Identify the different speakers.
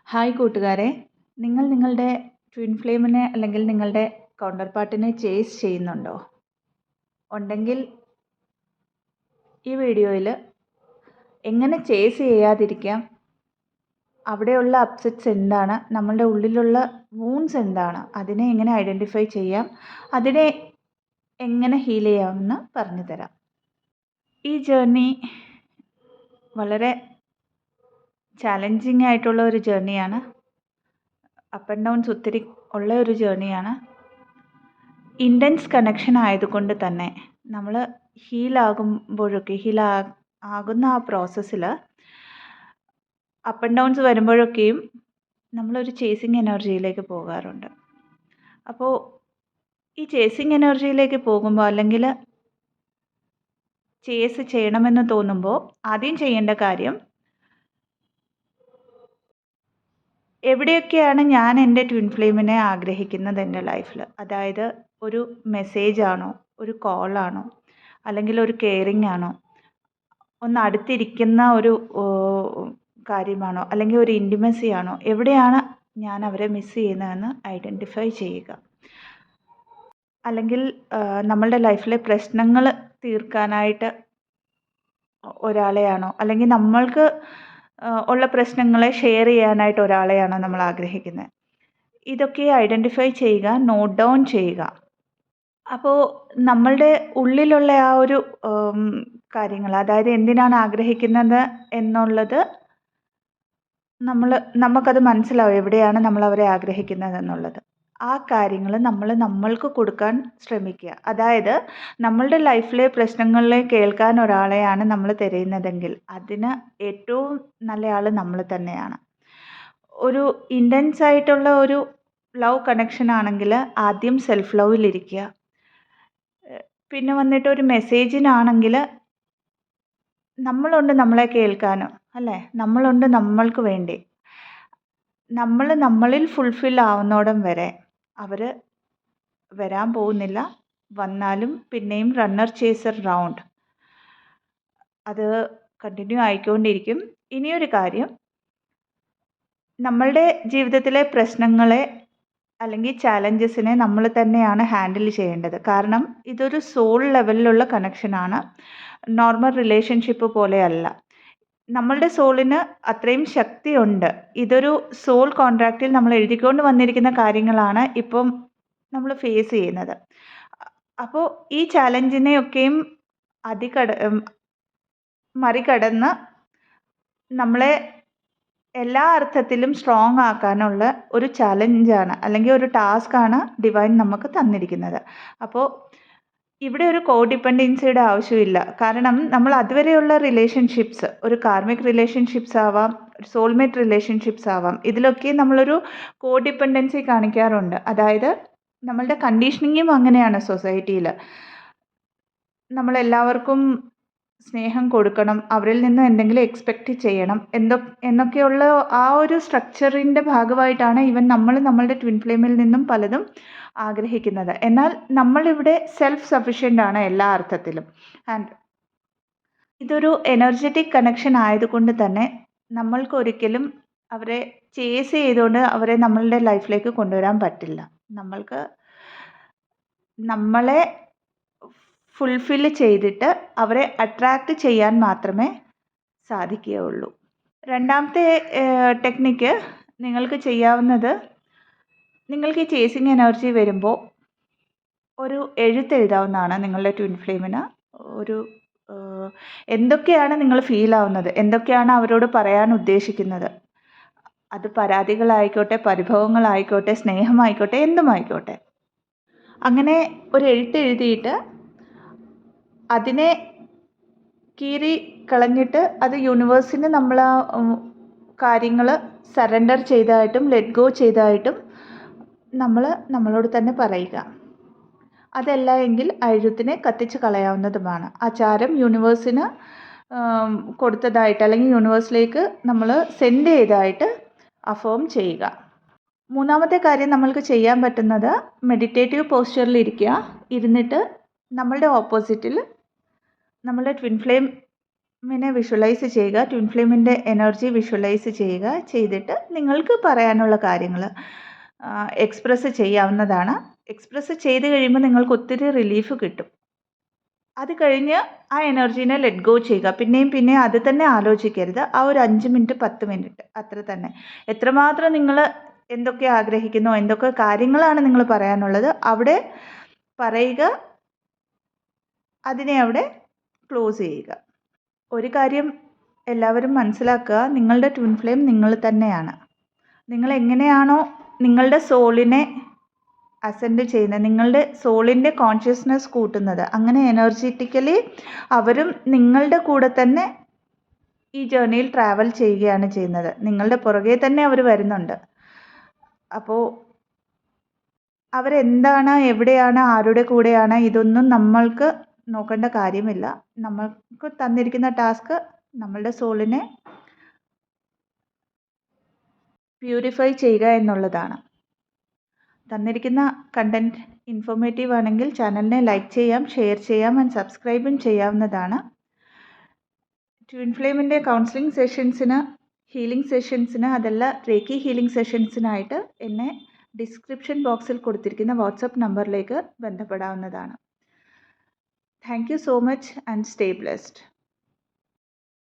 Speaker 1: Hi കൂട്ടുകാരെ, നിങ്ങൾ നിങ്ങളുടെ ട്വിൻ ഫ്ലെയിമിനെ അല്ലെങ്കിൽ നിങ്ങളുടെ കൗണ്ടർ പാർട്ടിനെ ചേസ് ചെയ്യുന്നുണ്ടോ? ഉണ്ടെങ്കിൽ ഈ വീഡിയോയിൽ എങ്ങനെ ചേസ് ചെയ്യാതിരിക്കാം, അവിടെയുള്ള അപ്സെറ്റ്സ് എന്താണ്, നമ്മളുടെ ഉള്ളിലുള്ള വൂൺസ് എന്താണ്, അതിനെ എങ്ങനെ ഐഡൻറ്റിഫൈ ചെയ്യാം, അതിനെ എങ്ങനെ ഹീൽ ചെയ്യാമെന്ന് പറഞ്ഞു തരാം. ഈ ജേർണി വളരെ ചാലഞ്ചിങ് ആയിട്ടുള്ള ഒരു ജേർണിയാണ്. അപ്പ് ആൻഡ് ഡൗൺസ് ഒത്തിരി ഉള്ള ഒരു ജേർണിയാണ്. ഇൻറ്റൻസ് കണക്ഷൻ ആയതുകൊണ്ട് തന്നെ നമ്മൾ ഹീലാകുമ്പോഴൊക്കെ ആകുന്ന ആ പ്രോസസ്സിൽ അപ്പ് ആൻഡ് ഡൗൺസ് വരുമ്പോഴൊക്കെയും നമ്മളൊരു ചേസിങ് എനർജിയിലേക്ക് പോകാറുണ്ട്. അപ്പോൾ ഈ ചേസിങ് എനർജിയിലേക്ക് പോകുമ്പോൾ അല്ലെങ്കിൽ ചേസ് ചെയ്യണമെന്ന് തോന്നുമ്പോൾ ആദ്യം ചെയ്യേണ്ട കാര്യം, എവിടെയൊക്കെയാണ് ഞാൻ എൻ്റെ ട്വിൻ ഫ്ലെയിമിനെ ആഗ്രഹിക്കുന്നത് എൻ്റെ ലൈഫിൽ, അതായത് ഒരു മെസ്സേജാണോ, ഒരു കോളാണോ, അല്ലെങ്കിൽ ഒരു കെയറിങ് ആണോ, ഒന്ന് അടുത്തിരിക്കുന്ന ഒരു കാര്യമാണോ, അല്ലെങ്കിൽ ഒരു ഇൻറ്റിമസി ആണോ, എവിടെയാണ് ഞാൻ അവരെ മിസ് ചെയ്യുന്നതെന്ന് ഐഡൻറ്റിഫൈ ചെയ്യുക. അല്ലെങ്കിൽ നമ്മളുടെ ലൈഫിലെ പ്രശ്നങ്ങൾ തീർക്കാനായിട്ട് ഒരാളെയാണോ, അല്ലെങ്കിൽ നമ്മൾക്ക് ഉള്ള പ്രശ്നങ്ങളെ ഷെയർ ചെയ്യാനായിട്ട് ഒരാളെയാണോ നമ്മൾ ആഗ്രഹിക്കുന്നത്. ഇതൊക്കെ ഐഡൻറ്റിഫൈ ചെയ്യുക, നോട്ട് ഡൗൺ ചെയ്യുക. അപ്പോൾ നമ്മളുടെ ഉള്ളിലുള്ള ആ ഒരു കാര്യങ്ങൾ, അതായത് എന്തിനാണ് ആഗ്രഹിക്കുന്നത് എന്നുള്ളത് നമുക്കത് മനസ്സിലാവും, എവിടെയാണ് നമ്മൾ അവരെ ആഗ്രഹിക്കുന്നത് എന്നുള്ളത്. ആ കാര്യങ്ങൾ നമ്മൾക്ക് കൊടുക്കാൻ ശ്രമിക്കുക. അതായത് നമ്മളുടെ ലൈഫിലെ പ്രശ്നങ്ങളെ കേൾക്കാൻ ഒരാളെയാണ് നമ്മൾ തിരയുന്നതെങ്കിൽ അതിന് ഏറ്റവും നല്ല ആൾ നമ്മൾ തന്നെയാണ്. ഒരു ഇൻറ്റൻസ് ആയിട്ടുള്ള ഒരു ലവ് കണക്ഷൻ ആണെങ്കിൽ ആദ്യം സെൽഫ് ലവിലിരിക്കുക. പിന്നെ വന്നിട്ട് ഒരു മെസ്സേജിനാണെങ്കിൽ നമ്മളുണ്ട് നമ്മളെ കേൾക്കാനും, അല്ലേ? നമ്മളുണ്ട് നമ്മൾക്ക് വേണ്ടി. നമ്മളിൽ ഫുൾഫിൽ ആവുന്നോടം വരെ അവർ വരാൻ പോകുന്നില്ല. വന്നാലും പിന്നെയും റണ്ണർ ചേസർ റൗണ്ട് അത് കണ്ടിന്യൂ ആയിക്കൊണ്ടിരിക്കും. ഇനിയൊരു കാര്യം, നമ്മളുടെ ജീവിതത്തിലെ പ്രശ്നങ്ങളെ അല്ലെങ്കിൽ ചാലഞ്ചസിനെ നമ്മൾ തന്നെയാണ് ഹാൻഡിൽ ചെയ്യേണ്ടത്. കാരണം ഇതൊരു സോൾ ലെവലിലുള്ള കണക്ഷനാണ്, നോർമൽ റിലേഷൻഷിപ്പ് പോലെയല്ല. നമ്മളുടെ സോളിന് അത്രയും ശക്തിയുണ്ട്. ഇതൊരു സോൾ കോൺട്രാക്റ്റിൽ നമ്മൾ എഴുതിക്കൊണ്ട് വന്നിരിക്കുന്ന കാര്യങ്ങളാണ് ഇപ്പം നമ്മൾ ഫേസ് ചെയ്യുന്നത്. അപ്പോൾ ഈ ചാലഞ്ചിനെയൊക്കെയും മറികടന്ന് നമ്മളെ എല്ലാ അർത്ഥത്തിലും സ്ട്രോങ് ആക്കാനുള്ള ഒരു ചാലഞ്ചാണ്, അല്ലെങ്കിൽ ഒരു ടാസ്ക്കാണ് ഡിവൈൻ നമുക്ക് തന്നിരിക്കുന്നത്. അപ്പോൾ ഇവിടെ ഒരു കോഡിപ്പെൻഡൻസിയുടെ ആവശ്യമില്ല. കാരണം നമ്മൾ അതുവരെയുള്ള റിലേഷൻഷിപ്സ്, ഒരു കാർമിക് റിലേഷൻഷിപ്സ് ആവാം, ഒരു സോൾമേറ്റ് റിലേഷൻഷിപ്സ് ആവാം, ഇതിലൊക്കെ നമ്മളൊരു കോഡിപ്പെൻഡൻസി കാണിക്കാറുണ്ട്. അതായത് നമ്മളുടെ കണ്ടീഷനിങ്ങും അങ്ങനെയാണ്. സൊസൈറ്റിയിൽ നമ്മളെല്ലാവർക്കും സ്നേഹം കൊടുക്കണം, അവരിൽ നിന്ന് എന്തെങ്കിലും എക്സ്പെക്റ്റ് ചെയ്യണം എന്നൊക്കെയുള്ള ആ ഒരു സ്ട്രക്ചറിൻ്റെ ഭാഗമായിട്ടാണ് നമ്മളുടെ ട്വിൻ ഫ്ലെയിമിൽ നിന്നും പലതും ആഗ്രഹിക്കുന്നത്. എന്നാൽ നമ്മളിവിടെ സെൽഫ് സഫിഷ്യൻ്റ് ആണ് എല്ലാ അർത്ഥത്തിലും. ആൻഡ് ഇതൊരു എനർജറ്റിക് കണക്ഷൻ ആയതുകൊണ്ട് തന്നെ നമ്മൾക്കൊരിക്കലും അവരെ ചേസ് ചെയ്തുകൊണ്ട് അവരെ നമ്മളുടെ ലൈഫിലേക്ക് കൊണ്ടുവരാൻ പറ്റില്ല. നമ്മൾക്ക് നമ്മളെ ഫുൾഫിൽ ചെയ്തിട്ട് അവരെ അട്രാക്റ്റ് ചെയ്യാൻ മാത്രമേ സാധിക്കുകയുള്ളൂ. രണ്ടാമത്തെ ടെക്നിക്ക് നിങ്ങൾക്ക് ചെയ്യാവുന്നത്, നിങ്ങൾക്ക് ഈ ചേസിങ് എനർജി വരുമ്പോൾ ഒരു എഴുത്തെഴുതാവുന്നതാണ് നിങ്ങളുടെ ട്വിൻ ഫ്ലെയിമിന്. ഒരു എന്തൊക്കെയാണ് നിങ്ങൾ ഫീൽ ആവുന്നത്, എന്തൊക്കെയാണ് അവരോട് പറയാൻ ഉദ്ദേശിക്കുന്നത്, അത് പരാതികളായിക്കോട്ടെ, പരിഭവങ്ങളായിക്കോട്ടെ, സ്നേഹമായിക്കോട്ടെ, എന്തുമായിക്കോട്ടെ. അങ്ങനെ ഒരു എഴുത്തെഴുതിയിട്ട് അതിനെ കീറി കളഞ്ഞിട്ട് അത് യൂണിവേഴ്സിന് നമ്മൾ ആ കാര്യങ്ങൾ സറണ്ടർ ചെയ്തതായിട്ടും ലെറ്റ് ഗോ ചെയ്തതായിട്ടും നമ്മളോട് തന്നെ പറയുക. അതല്ല എങ്കിൽ എഴുത്തിനെ കത്തിച്ച് കളയാവുന്നതുമാണ്. ആ ചാരം യൂണിവേഴ്സിന് കൊടുത്തതായിട്ട് അല്ലെങ്കിൽ യൂണിവേഴ്സിലേക്ക് നമ്മൾ സെൻഡ് ചെയ്തതായിട്ട് അഫേം ചെയ്യുക. മൂന്നാമത്തെ കാര്യം നമ്മൾക്ക് ചെയ്യാൻ പറ്റുന്നത്, മെഡിറ്റേറ്റീവ് പോസ്ചറിൽ ഇരുന്നിട്ട് നമ്മളുടെ ഓപ്പോസിറ്റിൽ നമ്മളുടെ ട്വിൻ ഫ്ലെയിം ഫ്ലെയിമിനെ വിഷ്വലൈസ് ചെയ്യുക, ട്വിൻ ഫ്ലെയിമിൻ്റെ എനർജി വിഷ്വലൈസ് ചെയ്യുക. ചെയ്തിട്ട് നിങ്ങൾക്ക് പറയാനുള്ള കാര്യങ്ങൾ എക്സ്പ്രസ് ചെയ്യാവുന്നതാണ്. എക്സ്പ്രസ് ചെയ്ത് കഴിയുമ്പോൾ നിങ്ങൾക്ക് ഒത്തിരി റിലീഫ് കിട്ടും. അത് കഴിഞ്ഞ് ആ എനർജീനെ ലെറ്റ് ഗോ ചെയ്യുക. പിന്നെയും അത് തന്നെ ആലോചിക്കരുത്. ആ ഒരു 5 മിനിറ്റ് 10 മിനിറ്റ് അത്ര തന്നെ. എത്രമാത്രം നിങ്ങൾ എന്തൊക്കെ ആഗ്രഹിക്കുന്നോ, എന്തൊക്കെ കാര്യങ്ങളാണ് നിങ്ങൾ പറയാനുള്ളത് അവിടെ പറയുക, അതിനെ അവിടെ ക്ലോസ് ചെയ്യുക. ഒരു കാര്യം എല്ലാവരും മനസ്സിലാക്കുക, നിങ്ങളുടെ ട്വിൻ ഫ്ലെയിം നിങ്ങൾ തന്നെയാണ്. നിങ്ങൾ എങ്ങനെയാണോ നിങ്ങളുടെ സോളിനെ അസെൻഡ് ചെയ്യുന്നത്, നിങ്ങളുടെ സോളിൻ്റെ കോൺഷ്യസ്നെസ് കൂട്ടുന്നത്, അങ്ങനെ എനർജറ്റിക്കലി അവരും നിങ്ങളുടെ കൂടെ തന്നെ ഈ ജേർണിയിൽ ട്രാവൽ ചെയ്യുകയാണ് ചെയ്യുന്നത്. നിങ്ങളുടെ പുറകെ തന്നെ അവർ വരുന്നുണ്ട്. അപ്പോൾ അവരെന്താണ്, എവിടെയാണ്, ആരുടെ കൂടെയാണ്, ഇതൊന്നും നമ്മൾക്ക് നോക്കേണ്ട കാര്യമില്ല. നമ്മൾക്ക് തന്നിരിക്കുന്ന ടാസ്ക് നമ്മളുടെ സോളിനെ പ്യൂരിഫൈ ചെയ്യുക എന്നുള്ളതാണ്. തന്നിരിക്കുന്ന കണ്ടൻറ്റ് ഇൻഫോർമേറ്റീവ് ആണെങ്കിൽ ചാനലിനെ ലൈക്ക് ചെയ്യാം, ഷെയർ ചെയ്യാം ആൻഡ് സബ്സ്ക്രൈബും ചെയ്യാവുന്നതാണ്. ട്വിൻ ഫ്ലെയിമിൻ്റെ കൗൺസിലിംഗ് സെഷൻസിന്, ഹീലിംഗ് സെഷൻസിന്, അതല്ല റേക്കി ഹീലിംഗ് സെഷൻസിനായിട്ട് എന്നെ ഡിസ്ക്രിപ്ഷൻ ബോക്സിൽ കൊടുത്തിരിക്കുന്ന വാട്സപ്പ് നമ്പറിലേക്ക് ബന്ധപ്പെടാവുന്നതാണ്. Thank you so much and stay blessed.